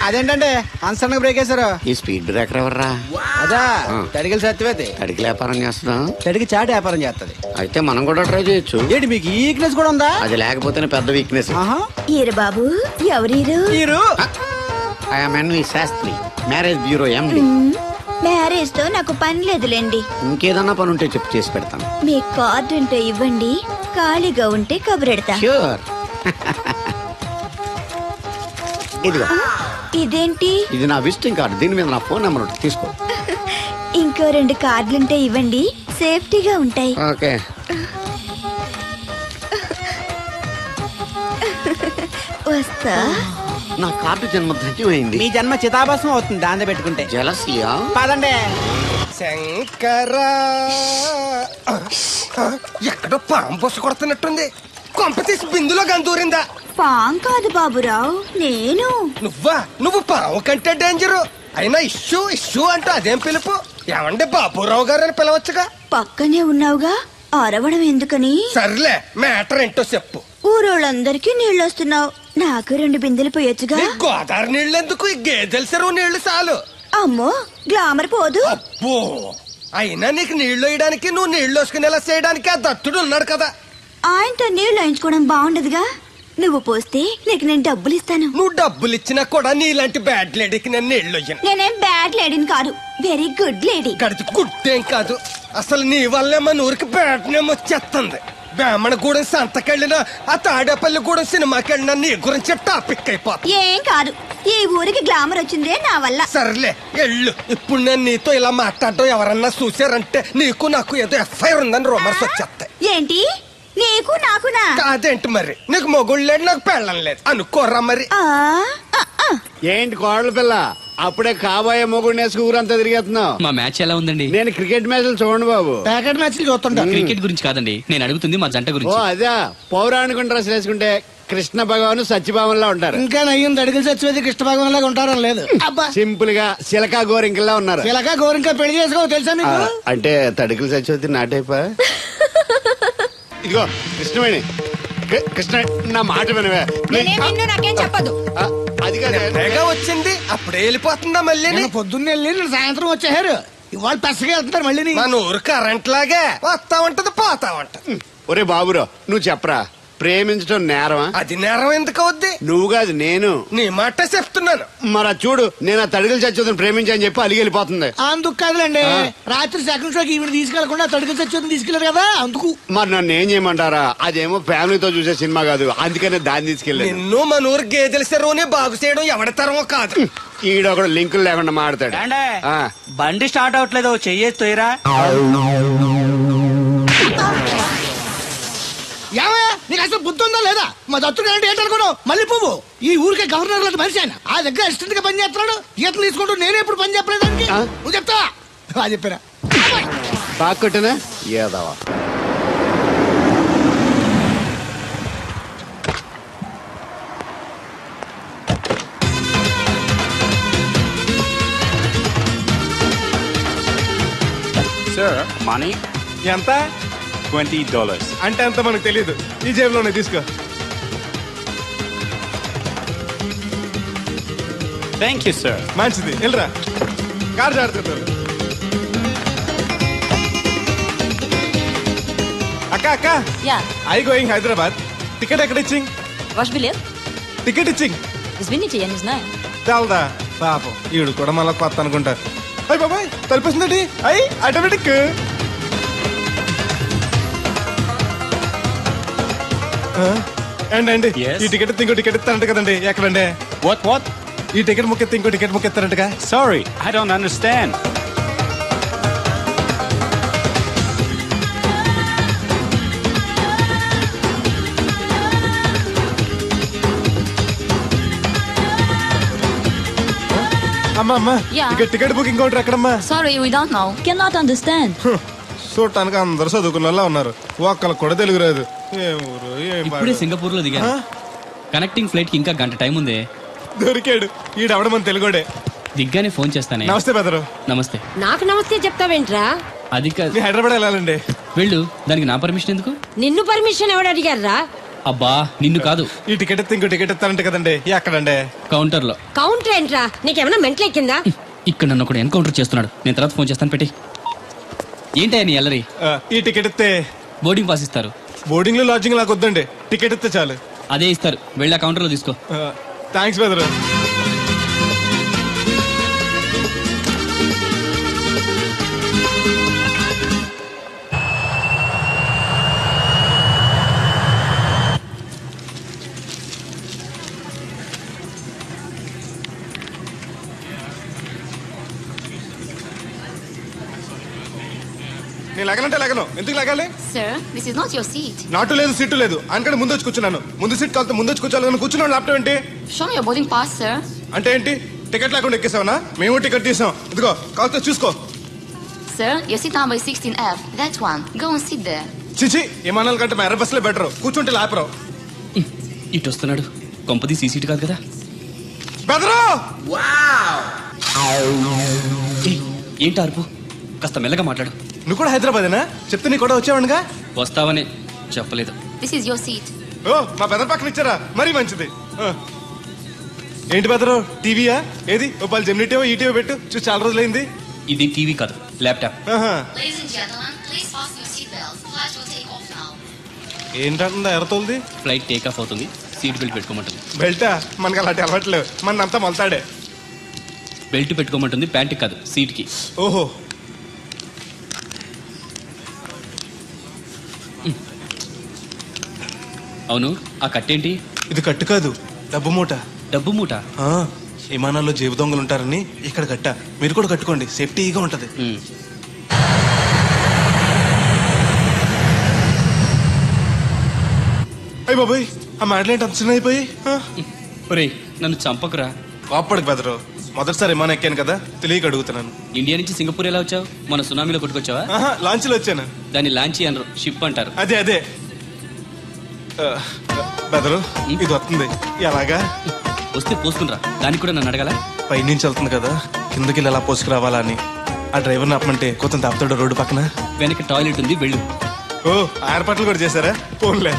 అదేంటంటే అన్సడన్ బ్రేక్ వేశారు. ఈ స్పీడ్ బ్రేకర్ ఎవర్రా? అదా తడికలు సత్యవేతి. తడికి వ్యాపారం చేస్తుందా? తడికి చాటు వ్యాపారం చేస్తది. అయితే మనం కూడా ట్రై చేయొచ్చు. ఏంటి మీకు ఈ వీక్నెస్ కూడా ఉందా? అది లేకపోతేనే పెద్ద వీక్నెస్. ఈరు బాబు ఎవరీరు? Shastri, marriage bureau MD. Marriage తో నాకు పని లేదులేండి. ఇంకేదన్నా పని ఉంటే చెప్పు, చేసి పెడతాను. మీ కార్డు ఉంటే ఇవ్వండి, ఖాళీగా ఉంటే కబురెడతా. ష్యూర్. ఇదిగో. ఇదేంటి? ఇది నా విజిటింగ్ కార్డు. దీని మీద నా ఫోన్ నెంబర్ ఉంటుంది, తీసుకో. ఇంకో 2 కార్డులుంటే ఇవ్వండి, సేఫ్టీగా ఉంటాయి. ఓకే. వస్తా. నా కార్డు జన్మ ధన్యమైంది. మీ జన్మ చితాభాసం అవుతుంది దాన్ని పెట్టుకుంటే. జలసియా? పదండి. శంకరా, ఎక్కడో పాము పొస కొడుతున్నట్టుంది. కొంప తీసి బిందులో గందూరిందా? పాం కాదు బాబురావు, నేను. నువ్వు పాము కంటే డేంజరు. అయినా ఇష్యూ ఇష్యూ అంటూ అదేం పిలుపు? ఏమంటే బాబురావు గారు అని పిలవచ్చుగా. పక్కనే ఉన్నావుగా, అరవడం ఎందుకని? సర్లే, మ్యాటర్ ఏంటో చెప్పు. ఊరోళ్ళందరికీ నీళ్ళొస్తున్నావు, నాకు 2 బిందెలు పోయొచ్చుగా. గోదావరి నీళ్ళు ఎందుకు? ఈ గేదెల చెరువు నీళ్లు చాలు. అమ్మో, గ్లామర్ పోదు. అబ్బో, అయినా నీకు నీళ్లు వేయడానికి, నువ్వు నీళ్లు వేసుకునేలా చేయడానికి ఆ దత్తుడు ఉన్నాడు కదా. ఆయనతో నీళ్లు వేయించుకోవడం బాగుండదుగా. నువ్వు పోస్తే నీకు నేను డబ్బులు ఇస్తాను. నువ్వు డబ్బులు ఇచ్చినా కూడా నీలాంటి బ్యాడ్ లేడీకి నేను నీళ్లు వేయను. నేనేం బ్యాడ్ లేడీని కాదు, వెరీ గుడ్ లేడీ. గడిచి గుడ్డేం కాదు. అసలు నీ వల్లే మన ఊరికి బ్యాడ్ నేమ్ వచ్చేస్తుంది. బ్రాహ్మణగూడెం సంతకెళ్ళినా, ఆ తాడేపల్లిగూడెం సినిమాకెళ్ళినా నీ గురించి టాపిక్ అయిపోతుంది. ఏం కాదు, ఈ ఊరికి గ్లామర్ వచ్చిందే నా వల్ల. సర్లే ఎళ్ళు. ఇప్పుడు నేను నీతో ఇలా మాట్లాడడం ఎవరన్నా చూసారంటే నీకు నాకు ఏదో ఎఫ్ఐఆర్ ఉందని రూమర్స్ వచ్చేస్తాయి. ఏంటి? నీకు నాకునా? కాదేంటి మరి? నీకు మొగుళ్ళు లేదు, నాకు పెళ్ళం లేదు అనుకోరా మరి. ఏంటి కోడల పిల్ల, అప్పుడే కాబోయే మొగుడు నేసుకు ఊరంతా తిరిగేస్తున్నావు? మా మ్యాచ్ ఎలా ఉందండి? నేను క్రికెట్ మ్యాచ్లు చూడండి బాబు. ప్యాకెట్ మ్యాచ్ చూస్తుంటా. క్రికెట్ గురించి కాదండి నేను అడుగుతుంది, మా జంట ఓ గురించి. అదే, పౌరాణిక డ్రెస్ వేసుకుంటే కృష్ణ భగవాన్ సత్యభావంలా ఉంటారు. ఇంకా నయ్యం తడికలు సత్యవేతి కృష్ణ భాగం లాగా ఉంటారని లేదు. అబ్బా, సింపుల్ గా సిలకా గోరింకల్లా ఉన్నారు. ఇలాగా గోరింకా పెళ్లి చేసుకో తెలుసా మీకు? అంటే తడికలు సత్యవతి నాటైపా. ఇదిగో కృష్ణవేణి, కృష్ణ నా మాట వినవే. నాకేం చెప్పదు. అది కాదు వచ్చింది అప్పుడే వెళ్ళిపోతుందా మళ్ళీ? పొద్దున్న వెళ్ళి సాయంత్రం వచ్చేసారు. ఇవాళ పెసగా వెళ్తున్నారు మళ్ళీ. మన ఊరు కరెంట్ లాగే వస్తా ఉంటది పోతా ఉంటది. ఒరే బాబురా, నువ్వు చెప్పరా, ప్రేమించడం నేరమా? అది నేరం ఎందుకు అవుద్ది? నువ్వు కాదు నేను. నీ మాట చెప్తున్నాను. మరి చూడు, నేను ఆ తడికలు చచ్చుదని ప్రేమించని చెప్పి అలిగి వెళ్ళిపోతుంది. అందుకు కాదులేండి, రాత్రి సెకండ్ షోకి ఈవిడ తీసుకెళ్లకుండా తడికలు సత్యవేతి తీసుకెళ్లారు కదా అందుకు. మరి నన్ను ఏం చేయమంటారా? అదేమో ఫ్యామిలీతో చూసే సినిమా కాదు, అందుకనే దాన్ని తీసుకెళ్ళి. నిన్ను మన ఊరు గేదెల చెరువుని బాగు చేయడం ఎవరి తరమో కాదు. ఈడొకడు లింకులు లేకుండా మాడతాడు. బండి స్టార్ట్ అవట్లేదు, చెయ్యేసి తోయరా. ఏమయ్యా, నీకు అసలు బుద్ధి ఉందా లేదా? మా దత్తుడు అంటే ఏంటనుకున్నావు? మళ్ళీ పువ్వు ఈ ఊరికే గవర్నర్ లాంటి మనిషి ఆయన. ఆ దగ్గర అసిస్టెంట్ గా పని చేస్తున్నాడు. ఈతలు తీసుకుంటూ నేనే ఎప్పుడు పని చెప్పలేదానికి నువ్వు చెప్తావా? బాగా చెప్పారా? బాగా కొట్టినా ఏదవా. సార్ మనీ ఎంత? $20. అంటే అంత మనకు తెలియదు. ఈ జేబులోనే తీసుకో. Thank you sir. మంచిది, వెళ్ళరా. కార్ జాడుతుంది. అక్క అక్క, ఐ గోయింగ్ హైదరాబాద్. టికెట్ ఎక్కడ ఇచ్చింగ్? టికెట్ ఇచ్చింగ్ తెలదా? పాపం ఈడు కూడా మళ్ళీ కొత్త అనుకుంటారు. అయ్యి బాబాయ్, తలిపేసిందండి. అయ్యి ఆటోమేటిక్. అండి ఈ టికెట్ ఇంకో టికెట్ ఇస్తారంట కదండి. ఎక్కడండి? What? ఈ టికెట్ ముక్కెత్తి ఇంకో టికెట్ ముక్కెత్తారంటగా. Sorry, I don't understand. అమ్మా, ఇక టికెట్ బుకింగ్ కౌంటర్ ఎక్కడమ్మా? Sorry, we don't know. Cannot understand. చూడటానికి అందరూ చదువుకున్న వాళ్ళ ఉన్నారు, ఒక్కళ్ళకి కూడా తెలుగు రాదు. ఇప్పుడే సింగపూర్ లో దిగా. కనెక్టింగ్ ఫ్లైట్ కి ఇంకా గంట టైం ఉంది. దొరికాడు ఈడవడం మన తెలుగుడే. దిగ్గానే ఫోన్ చేస్తానే. నమస్తే బెదరు. నమస్తే. నాకు నమస్తే చెప్తావేంట్రా? అది కాదు, హైదరాబాద్ వెళ్ళాలండి. వెళ్ళు, దానికి నా పర్మిషన్ ఎందుకు? నిన్ను పర్మిషన్ ఎవడు అడిగారా? అబ్బా నిన్ను కాదు. ఈ టికెట్ ఎత్తే ఇంకో టికెట్ ఎత్తానంటే కదండి. ఎక్కడండి? కౌంటర్ లో. కౌంటర్ ఏంట్రా, నీకేమైనా మెంటల్ ఎక్కిందా? ఇక్కడ నన్ను ఒకడు ఎన్కౌంటర్ చేస్తున్నాడు. నేను తర్వాత ఫోన్ చేస్తాను, పెట్టి. ఏంటయ్యా నీ అల్లరి? ఈ టికెట్ ఎత్తే బోర్డింగ్ పాస్ ఇస్తారు. బోర్డింగ్ లో లాడ్జింగ్ నాకు వద్దండి, టికెట్ ఎత్తే చాలు. అదే ఇస్తారు, వెళ్ళి ఆ కౌంటర్ లో తీసుకో. థ్యాంక్స్ బెదరు. నేను లగనంటే లగను. ఎందుకు లగాలి? Sir, this is not your seat. నాటు లేదు, సీటు లేదు. అందుకని ముందు వచ్చి కూర్చున్నాను. ముందు సీట్ కాలితే ముందు వచ్చి కూర్చోాలని కూర్చున్నాను. ల్యాప్టాప్ ఏంటి? Show me your boarding pass, sir. అంటే ఏంటి? టికెట్ లేకుండా ఎక్కేసావనా? మేము టికెట్ తీసాం. ఇదిగో కాలితే చూసుకో. Sir, your seat number is 16F. That one. Go and sit there. చిచి, విమానాల కంటే మా ఎర్ర బస్సులే బెటర్. కూర్చుంటే లాపరావు. ఇటు వస్తున్నాడు. కొంపది సీసీటీ కాదు కదా. బెదరు! ఏయ్, ఏంటి అరుపు? కాస్త మెల్లగా మాట్లాడు. నువ్వు కూడా హైదరాబాదేనా? చెప్తే నీ కూడా వచ్చావనుగా. వస్తావనే చెప్పలేదు. This is your seat. ఓ, మా బెదర్ పక్కన ఇచ్చారా? మరీ మంచిది. ఏంటి బెదరు, టీవీయా? ఏది ఓ పాలు జెమినీ టీవో ఈ టీవో పెట్టు, చూసి చాలా రోజులైంది. ఇది టీవీ కాదు, laptop. Ladies and gentlemen, please fasten your seatbelts. Flight will take off now. ఏంటంటుందా ఎర్రతోల్ది? ఫ్లైట్ టేక్ ఆఫ్ అవుతుంది, సీట్ బెల్ట్ పెట్టుకోమంటుంది. బెల్టా? మనకి అలాంటి అలవాట్లేవు. మన అంతా మొలతాడే. బెల్ట్ పెట్టుకోమంటుంది, ప్యాంట్ కాదు, సీట్ కి. ఓహో. అవును, ఆ కట్టేంటి? ఇది కట్టు కాదు, డబ్బు మూట. డబ్బు మూట? విమానాల్లో జేబు దొంగలు ఉంటారని ఇక్కడ కట్ట. మీరు కూడా కట్టుకోండి, సేఫ్టీగా ఉంటది. అయ్యి బాబాయ్, ఆ మాటలేంటి అంత చిన్న అయిపోయి? ఒరేయ్, నన్ను చంపకురా. కాపాడకు బెదరు, మొదటిసారి విమానం ఎక్కాను కదా, తెలియక అడుగుతున్నాను. ఇండియా నుంచి సింగపూర్ ఎలా వచ్చావు? మన సునామీలో కొట్టుకొచ్చావా? లాంచ్లో వచ్చాను. దాన్ని లాంచీ అనరు, షిప్ అంటారు. అదే అదే. బెదరు, ఇది వస్తుంది. ఎలాగా? వస్తే పోసుకునిరా. దానికి కూడా నన్ను అడగాల? పైనుంచి వెళ్తుంది కదా, కిందకి ఎలా పోసుకురావాలా అని. ఆ డ్రైవర్ని ఆపమంటే కొంత తాపుతాడు రోడ్డు పక్కన. వెనక టాయిలెట్ ఉంది, వెళ్ళు. ఓ, ఏర్పాట్లు కూడా చేశారా? పోన్లే.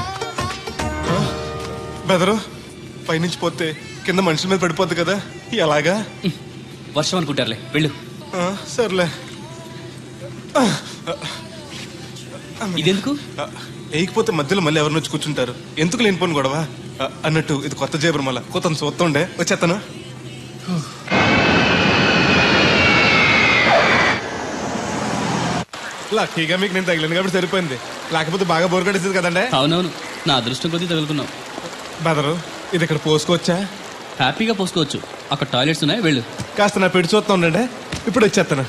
బెదరు, పైనుంచి పోతే కింద మనుషుల మీద పడిపోద్ది కదా, ఎలాగా? వర్షం అనుకుంటారులే, వెళ్ళు. సర్లే. ఇదెందుకు? వేయకపోతే మధ్యలో మళ్ళీ ఎవరిని వచ్చి కూర్చుంటారు. ఎందుకు లేనిపోను గొడవ అన్నట్టు. ఇది కొత్త జేబురు, మళ్ళా కొత్త చూస్తుండే వచ్చేస్తాను. లక్కీగా మీకు నేను తగిలింది కాబట్టి సరిపోయింది, లేకపోతే బాగా బోర్ కట్టేసింది కదండి. అవునవును, నా అదృష్టం కొద్దీ తగులుకున్నావు. బెదరు, ఇది ఇక్కడ పోసుకోవచ్చా? హ్యాపీగా పోసుకోవచ్చు, అక్కడ టాయిలెట్స్ ఉన్నాయి, వెళ్ళు. కాస్త నా పెట్టి చూస్తా ఉండండి, ఇప్పుడు వచ్చేస్తాను.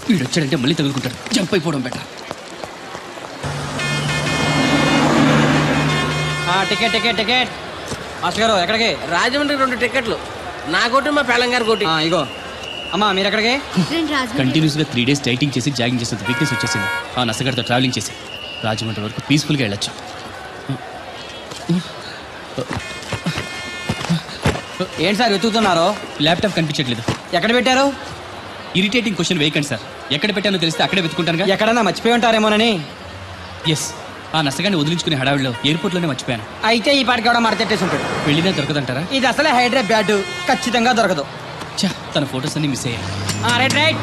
వీడు వచ్చాడంటే మళ్ళీ తగులుకుంటాడు, జంప్ అయిపోవడం better. Ticket ticket ticket. Master గారు ఎక్కడికి? రాజమండ్రి 2 టికెట్లు, నా కోటి మా పేలం గారి కోటి. ఇగో అమ్మా, మీరు ఎక్కడికి? కంటిన్యూస్ గా 3 days డైటింగ్ చేసి జాగింగ్ చేసేంత వీక్నెస్ వచ్చేసింది. ఆ నసగడతో ట్రావెలింగ్ చేసి రాజమండ్రి వరకు పీస్ఫుల్ గా వెళ్ళొచ్చు. ఏంటి సార్ వెతుకుతున్నారు? ల్యాప్టాప్ కనిపించట్లేదు. ఎక్కడ పెట్టారు? ఇరిటేటింగ్ క్వశ్చన్ వేయకండి సార్. ఎక్కడ పెట్టానో తెలిస్తే అక్కడే వెతుకుంటానుగా. ఎక్కడన్నా మర్చిపోయి ఉంటారేమోనని. ఎస్, ఆ నసగాన్ని వదిలించుకునే హడావిడిలో ఎయిర్పోర్ట్ లోనే మర్చిపోయాను. అయితే ఈ పాటికి కూడా మరచెట్టేసి ఉంటాడు. వెళ్ళినా దొరకదంటారా? ఇది అసలే హైదరాబాద్, ఖచ్చితంగా దొరకదు. తన ఫోటోస్ అన్ని మిస్ అయ్యాయి. Right right.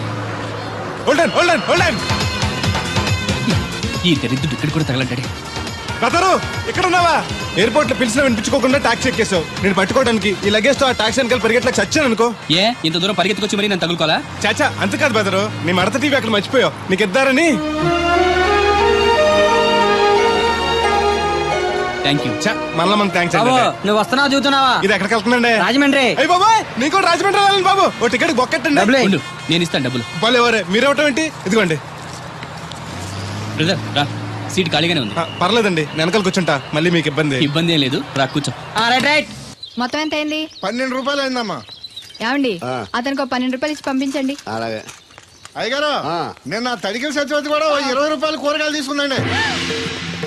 ఈ దరిద్రుడు ఇక్కడ కూడా తగలంటాడే. బెదరు, ఇక్కడ ఉన్నావా? ఎయిర్పోర్ట్ లో పిలిచిన వినిపించుకోకుండా టాక్సీ ఎక్కేసావు. నేను పట్టుకోవడానికి ఈ లగేజ్ తో ఆ టాక్సీ వెనకాల పరిగెట్లకు చచ్చాను అనుకో. ఏ, ఇంత దూరం పరిగెత్తుకొచ్చి మరి నేను తగులుకోవాలా? చాచా, అంతకాదు బెదరు, నీ మడత టీవీ అక్కడ మర్చిపోయావు. నీకు ఇద్దారని. Thank you. మళ్ళా మన థ్యాంక్స్. నువ్వు వస్తున్నావు చూస్తున్నావా? ఇది ఎక్కడికి వెళ్తుందండి? రాజమండ్రి. అయ్యి బాబాయ్, నీకు కూడా రాజమండ్రి వెళ్ళాలి బాబు. ఓ టికెట్ బొక్కెట్టండి. నేను ఇస్తాను డబ్బులు. బాలే ఎవరే, మీరేవటం ఏంటి? ఇదిగోండి. బ్రదర్ రా, సీట్ ఖాళీగానే ఉంది. పర్లేదండి, వెనకాల కూర్చుంటా, మళ్ళీ మీకు ఇబ్బంది. ఇబ్బంది ఏం లేదు, రా కూర్చో. Right right. మొత్తం ఎంత అయింది? 12 రూపాయలు అయిందమ్మా. ఏమండి, అతనికి 12 రూపాయలు ఇచ్చి పంపించండి. అలాగే. అయ్యగారు, నేను ఆ తడికిల సత్యవతి కూడా 20 రూపాయలు కూరగాయలు తీసుకుందండి.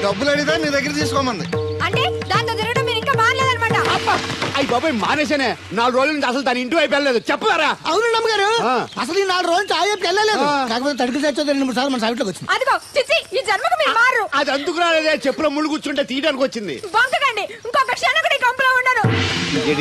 డబ్బులు అడిగితే నీ దగ్గర తీసుకోమంది. అంటే దాంతో తిరగడం మీరు ఇంకా మారలేదన్నమాట. అయ్యి బాబాయ్ మానేశానే 4 రోజుల నుంచి అసలు తన ఇంటి వైపు వెళ్ళలేదు చెప్పారా? అవునండి అమ్మగారు, ఆ. అసలు ఈ 4 రోజులు చాయకి వెళ్ళలేదు. కాకపోతే తడికి తెచ్చోది 2-3 సార్లు మన సైట్లోకి వచ్చింది. అదిగో చిచ్చి ఈ జన్మకు మీరు మారు. అది అందుకు రాలేదే, చెప్పులో ముళ్ళు కూర్చుంటే తీయడానికి వచ్చింది. బొంకకండి, ఇంకొక క్షణం కూడా ఈ కంపలో ఉండను.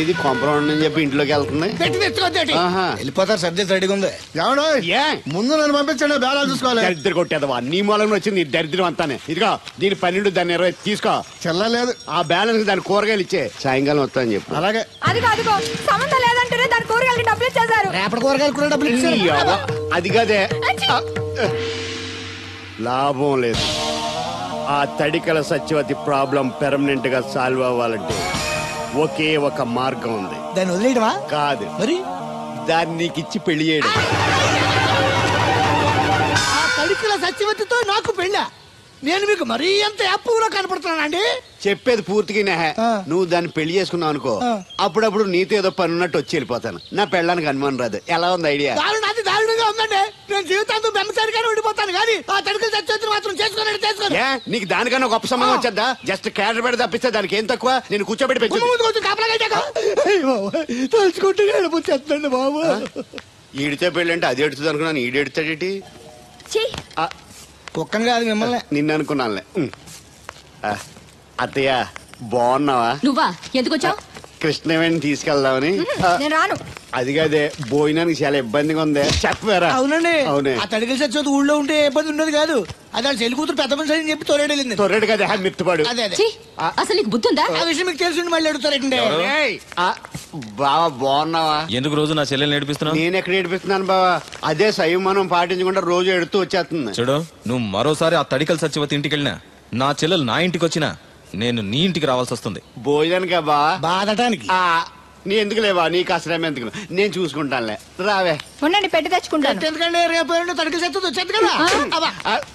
ఇది కొంపరం ఉండని చెప్పి ఇంట్లోకి వెళ్తుంది. పెట్టి తెచ్చుకోద్దేటి ఆహా. వెళ్ళిపోతారు. సర్ది రెడీగా ఉంది. ఏమన్నా ఏ ముందు నన్ను పంపించండి, బేళాలు చూసుకోవాలి. దరిద్ర కొట్టేదవా నీ మూలంలో వచ్చింది ఈ దరిద్రం అంతానే. ఇదిగో దీని 12 దాన్ని 20 తీసుకో. చెల్లలేదు. ఆ బ్యాలెన్స్ దాని కూరగాయలు ఇచ్చే సాయంకాలం వస్తానని చెప్పు. అలాగే. అదిగో సంబంధం లేదంటేనే దాని కూరగాయలకి డబ్బులు ఇచ్చేశారు. రేపటి కూరగాయలు కూడా డబ్బులు ఇచ్చారు. ఈ అవ్వ, అది కదే అచ్చి. లాభం లేదు. ఆ తడికల సత్యవతి ప్రాబ్లం పెర్మనెంట్ గా సాల్వ్ అవ్వాలంటే ఒకే ఒక మార్గం ఉంది. దాన్ని వదిలేయడమా? కాదు, మరి దాన్ని నీకిచ్చి పెళ్లి చేయడం. ఆ తడికిల సత్యవతితో నాకు పెళ్ళా? నేను మీకు మరీ ఎంత యాప్లో కనపడుతున్నానండి? చెప్పేది పూర్తిగా నెహ. ఆ. నువ్వు దాన్ని పెళ్లి చేసుకున్నావు అనుకో, ఆ. అప్పుడప్పుడు నీతో ఏదో పని ఉన్నట్టు వచ్చి వెళ్ళిపోతాను. నా పెళ్ళడానికి అనుమానం రాదు. ఎలా ఉంది ఐడియా? అది దారుణంగా ఉందండి. నేను జీవితాంతం బెమ్మసారిగానే ఉండిపోతాను కానీ ఆ తడికిల సత్యవతిని మాత్రం చేసుకోను. ఏ నీకు దానికన్నా గొప్ప సంబంధం వచ్చేద్దా? జస్ట్ క్యాడర్ పెడితే తప్పిస్తే దానికి ఏం తక్కువ? నేను కూర్చోబెట్టి పెంచు. కొంచెం కాపలాగా తలుచుకుంటే వెళ్ళిపోతుందండి బాబు. ఈడితే పెళ్ళి అంటే అది ఎడుతుంది అనుకున్నాను, ఈడు ఎడుతాడేటి? ఛీ, కుక్కను కాదు మిమ్మల్ని. నిన్ను అనుకున్నానులే. అత్తయ్య బాగున్నావా? నువ్వా ఎందుకు వచ్చావు? కృష్ణవేణి తీసుకెళ్దామని. నేను రాను. అది కాదే, భోజనానికి చాలా ఇబ్బందిగా ఉంది. చెప్పారా? అవునండి. అవునే. ఆ తడికిల సత్యవతి ఊళ్ళో ఉంటే ఏ ఇబ్బంది ఉండదు కాదు. అది వాళ్ళ చెల్లి కూతురు పెద్ద మనిషి అని చెప్పి తోలేడెళ్ళింది. తొర్రెడు కదా మిత్తుపాడు. అదే అదే. ఛీ, అసలు నీకు బుద్ధి ఉందా? ఆ విషయం మీకు తెలిసి మళ్ళీ అడుగుతారండి. ఏయ్, బావా బాగున్నావా? ఎందుకు రోజు నా చెల్లెల్ని నేర్పిస్తున్నావు? నేను ఎక్కడ ఏడిపిస్తున్నాను బావా? అదే సంయమనం పాటించకుండా రోజు ఎడుతూ వచ్చేస్తుంది. చూడు, నువ్వు మరోసారి ఆ తడికల సత్యవతి ఇంటికి వెళ్ళినా, నా చెల్లెలు నా ఇంటికి వచ్చినా, నేను నీ ఇంటికి రావాల్సి వస్తుంది. భోజనానికా బావా? బాధటానికి. నీ ఎందుకు లేవా? నీకు అసలేం ఎందుకు, నేను చూసుకుంటానులే. రావే. ఉండండి పెట్టి తెచ్చుకుంటాను. ఎందుకంటే రేపు ఎల్లుండి తడికిల సత్యవతి వచ్చేది కదా. అబ్బా.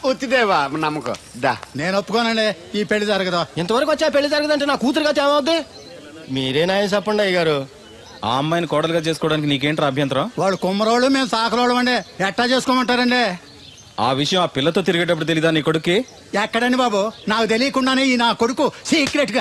వచ్చిదేవా నమ్మకం. దా. నేను ఒప్పుకోనండి, ఈ పెళ్లి జరగదు. ఇంతవరకు వచ్చా పెళ్లి జరగదంటే నా కూతురుగా ఏమవుద్ది? మీరే నాయం చెప్పండి అయ్య గారు. ఆ అమ్మాయిని కోడలుగా చేసుకోవడానికి నీకేంట్రా అభ్యంతరం? వాళ్ళు కుమ్మరోళ్ళు, మేము సాకరోళ్ళు అండి. ఎట్టా చేసుకోమంటారండి? ఆ విషయం ఆ పిల్లతో తిరిగేటప్పుడు తెలీదా నీ కొడుక్కి? ఎక్కడండి బాబు, నాకు తెలియకుండానే ఈ నా కొడుకు సీక్రెట్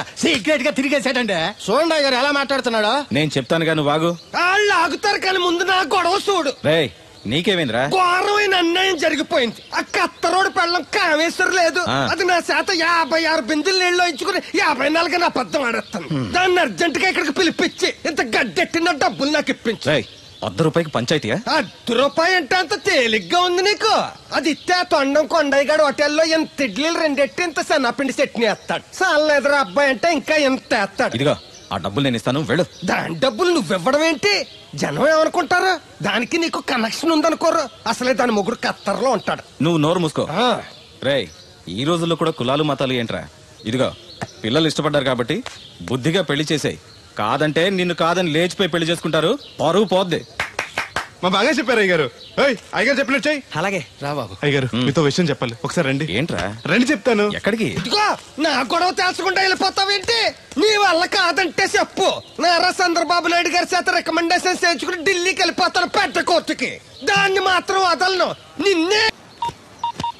గా తిరిగేసాడండి. చూడండి అయ్య గారు ఎలా మాట్లాడుతున్నాడా. నేను చెప్తానుగా, నువ్వు బాగు. వాళ్ళు ఆగుతారు కానీ ముందు నా గొడవ చూడు. రేయ్, నీకేమైందిరా? ఘోరమైన అన్యాయం జరిగిపోయింది. ఆ కత్తరోడు పెళ్ళం కామేశ్వరు లేదు. ఆ. అది నా చేత 56 బిందులు నీళ్ళు ఇచ్చుకుని 54 నా అబద్ధం ఆడేస్తాను. దాన్ని అర్జెంట్ గా ఇక్కడికి పిలిపించి ఇంత గడ్డెట్టిన డబ్బులు నాకు ఇప్పించు. రేయ్, ₹100 పంచాయతీయా? ₹1 అంటే అంత తేలిగ్గా ఉంది నీకు. అది ఇస్తే ఆ తొండం కొండయ్యగాడు హోటల్లో ఎంత ఇడ్లీలు 2 ఎట్టి ఇంత సన్నపిండి చట్నీ వేస్తాడు. చాలా ఎదురు అబ్బాయి అంటే ఇంకా ఎంత వేస్తాడు. ఇదిగో ఆ డబ్బులు నేను ఇస్తాను, వెళ్ళు. దాని డబ్బులు నువ్వివ్వడం ఏంటి? జనం ఏమనుకుంటారు? దానికి నీకు కనెక్షన్ ఉందనుకోరు. అసలే దాని మొగుడు కత్తర్లో ఉంటాడు. నువ్వు నోరు మూసుకో. ఆ. రేయ్, ఈ రోజుల్లో కూడా కులాలు మతాలు ఏంట్రా? ఇదిగో పిల్లలు ఇష్టపడ్డారు కాబట్టి బుద్ధిగా పెళ్లి చేసేయ్. కాదంటే నిన్ను కాదని లేచిపోయి పెళ్లి చేసుకుంటారు, పరువు పోద్ది. మా బాగా చెప్పారు అయ్యగారు. అయ్యగారు చెప్పినట్టు చెయ్యి. అలాగే రా బాబు. అయ్యగారు మీతో విషయం చెప్పాలి, ఒకసారి రండి. ఏంట్రా? రండి చెప్తాను. ఎక్కడికి? ఇదిగో నా గొడవ తెలుసుకుంటా వెళ్ళిపోతావేంటి? నీ వల్ల కాదంటే చెప్పు. నారా చంద్రబాబు నాయుడు గారి చేత రికమెండేషన్ చేయించుకుని ఢిల్లీకి వెళ్ళిపోతాను పెద్ద కోర్టుకి. దాన్ని మాత్రం వదలను. నిన్నే.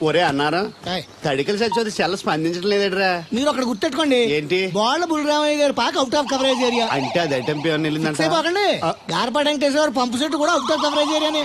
ఒరే అన్నారా, ఏయ్. తడికల సత్యవతి చాలా స్పందించడం లేదట్రా. మీరు అక్కడ గుర్తెట్టుకోండి. ఏంటి? బాళ్ళ బుల్రామయ్య గారు పాక అవుట్ ఆఫ్ కవరేజ్ ఏరియా. అంటే అది ఐటమ్ పేరు వెళ్ళిందంట. గార్పాడు వెంకటేశ్వర పంపు సెట్ కూడా అవుట్ ఆఫ్ కవరేజ్ ఏరియానే.